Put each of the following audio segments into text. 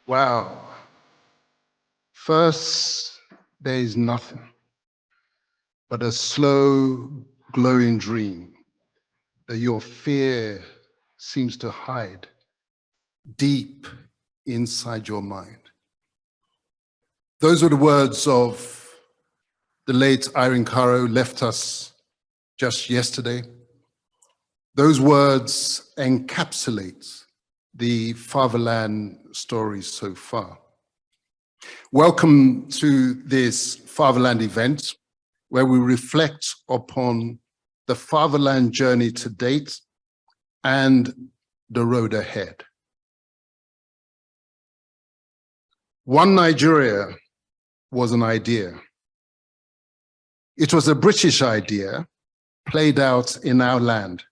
Wow. First, there is nothing but a slow, glowing dream that your fear seems to hide deep inside your mind. Those were the words of the late Irene Caro, left us just yesterday. Those words encapsulate the Fatherland story so far. Welcome to this Fatherland event, where we reflect upon the Fatherland journey to date and the road ahead. One Nigeria was an idea. It was a British idea played out in our land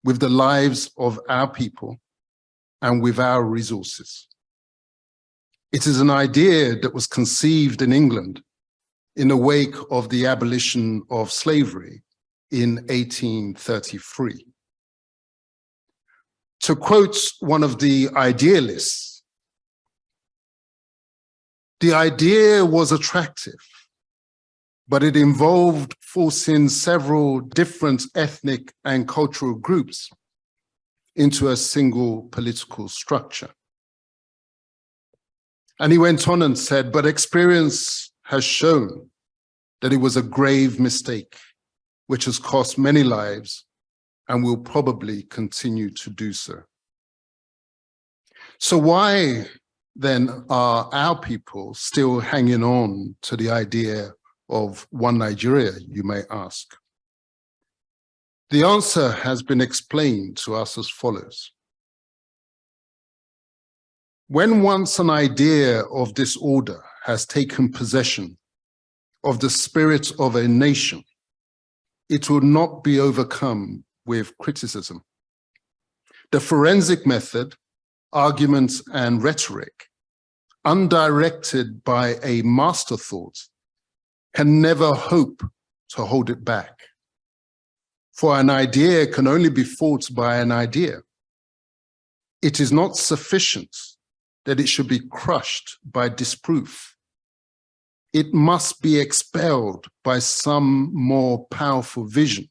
with the lives of our people and with our resources. It is an idea that was conceived in England in the wake of the abolition of slavery in 1833. To quote one of the idealists, the idea was attractive, but it involved forcing several different ethnic and cultural groups into a single political structure. And he went on and said, but experience has shown that it was a grave mistake, which has cost many lives and will probably continue to do so. So why then are our people still hanging on to the idea of one Nigeria, you may ask? The answer has been explained to us as follows. When once an idea of disorder has taken possession of the spirit of a nation, it will not be overcome with criticism. The forensic method, arguments and rhetoric, undirected by a master thought, can never hope to hold it back. For an idea can only be fought by an idea. It is not sufficient that it should be crushed by disproof. It must be expelled by some more powerful vision,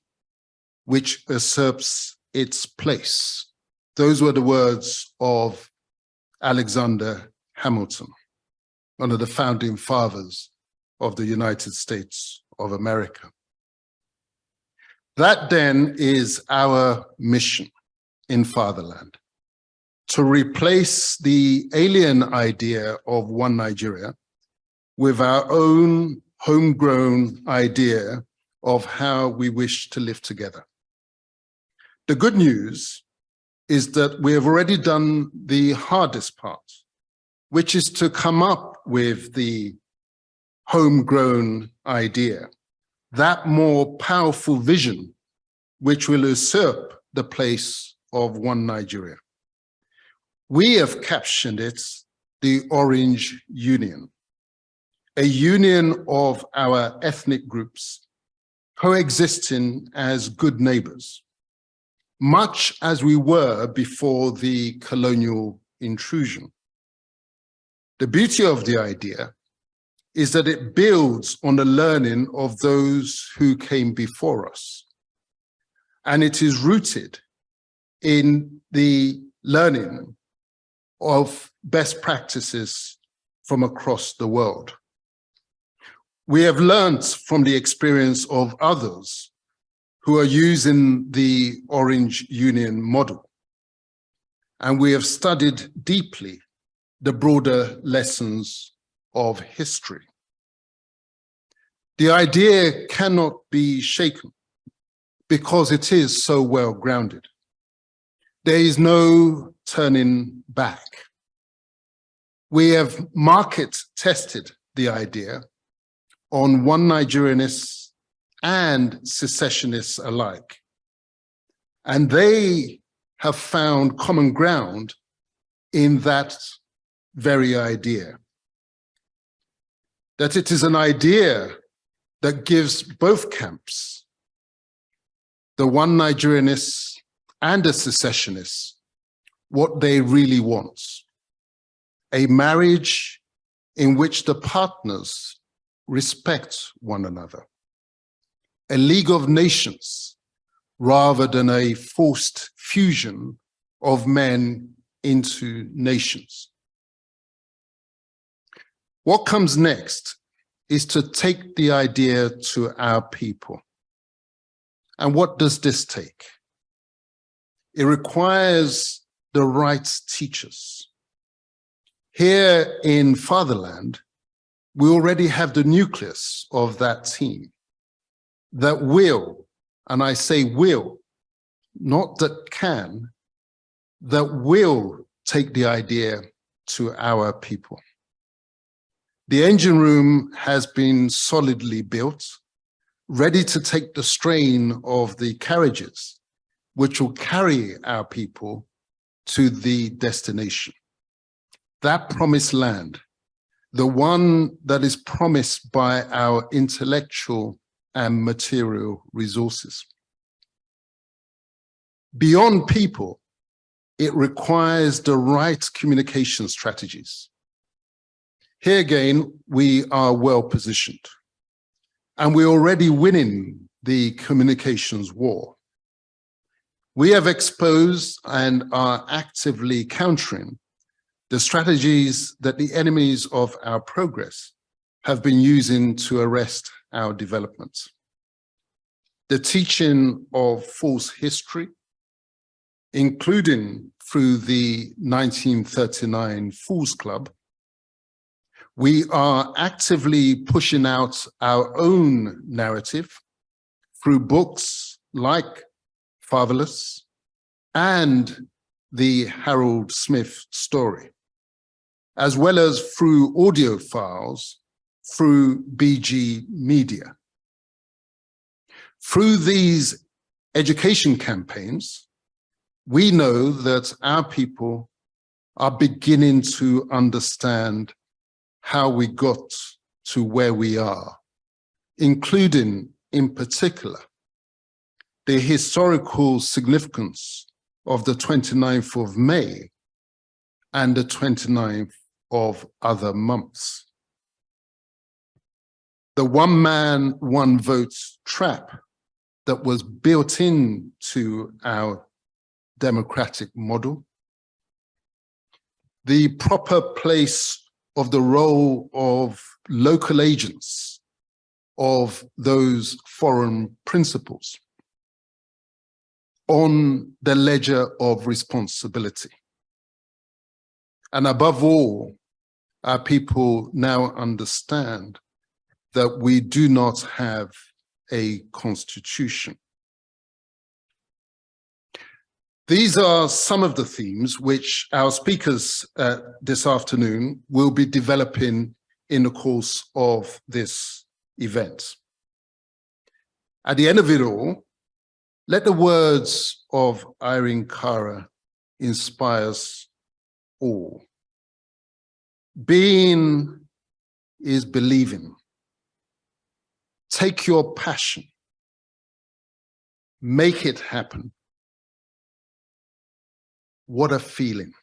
which usurps its place. Those were the words of Alexander Hamilton, one of the founding fathers of the United States of America. That then is our mission in Fatherland, to replace the alien idea of one Nigeria with our own homegrown idea of how we wish to live together. The good news is that we have already done the hardest part, which is to come up with the homegrown idea, that more powerful vision which will usurp the place of one Nigeria. We have captioned it the Orange Union, a union of our ethnic groups coexisting as good neighbors, much as we were before the colonial intrusion. The beauty of the idea is that it builds on the learning of those who came before us. And it is rooted in the learning of best practices from across the world. We have learned from the experience of others who are using the Orange Union model. And we have studied deeply the broader lessons of history. The idea cannot be shaken because it is so well grounded. There is no turning back. We have market tested the idea on one Nigerianists and secessionists alike. And they have found common ground in that very idea. That it is an idea that gives both camps, the one Nigerianists and the secessionists, what they really want. a marriage in which the partners respect one another, a League of Nations rather than a forced fusion of men into nations. What comes next is to take the idea to our people. And what does this take? It requires the right teachers. Here in Fatherland, we already have the nucleus of that team that will, and I say will, not that can, that will take the idea to our people. The engine room has been solidly built, ready to take the strain of the carriages, which will carry our people to the destination. That promised land, the one that is promised by our intellectual and material resources. Beyond people, it requires the right communication strategies. Here again, we are well positioned, and we're already winning the communications war. We have exposed and are actively countering the strategies that the enemies of our progress have been using to arrest our development. The teaching of false history, including through the 1939 Fools Club, we are actively pushing out our own narrative through books like Fatherless and the Harold Smith story, as well as through audio files through BG Media. Through these education campaigns, we know that our people are beginning to understand how we got to where we are, including, in particular, the historical significance of the 29th of May and the 29th of other months. The one man, one vote trap that was built into our democratic model, the proper place of the role of local agents of those foreign principles on the ledger of responsibility. And above all, our people now understand that we do not have a constitution. These are some of the themes which our speakers this afternoon will be developing in the course of this event. At the end of it all, let the words of Irene Cara inspire us all. Being is believing. Take your passion. Make it happen. What a feeling.